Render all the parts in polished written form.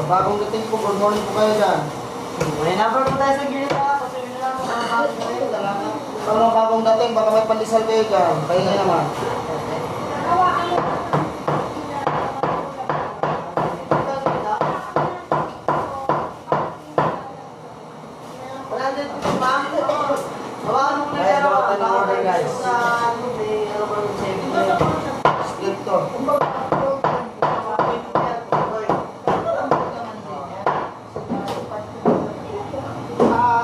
Bagong dating po, good morning po kayo dyan. May number po tayo sa gilid na. Kasi yun lang mga bagong kayo. Para mga bagong dating, baka may pandesal kayo dyan. Kayo na naman. Wala din po ba? Hawakan mo na Guys, yan. gawa tayo ng order, guys. Sa ano, may ano ba yung safety? Slip to.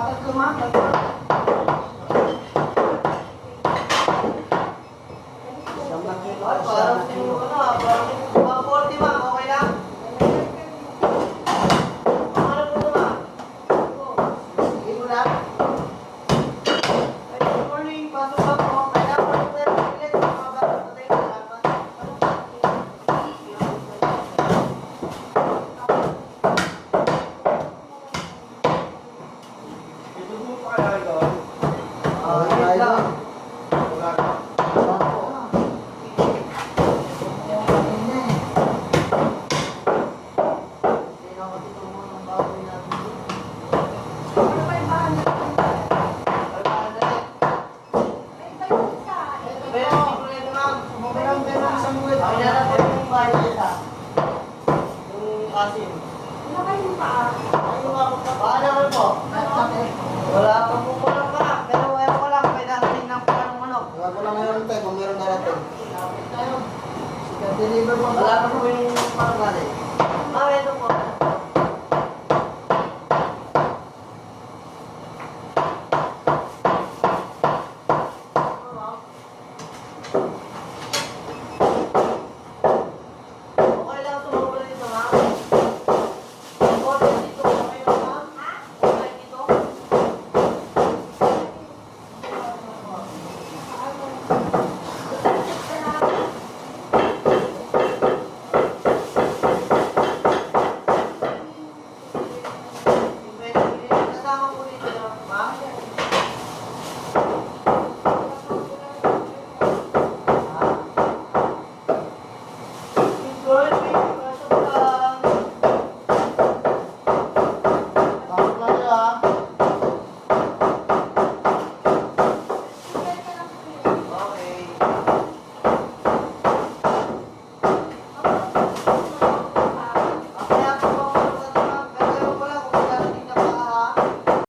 Tatlo ma?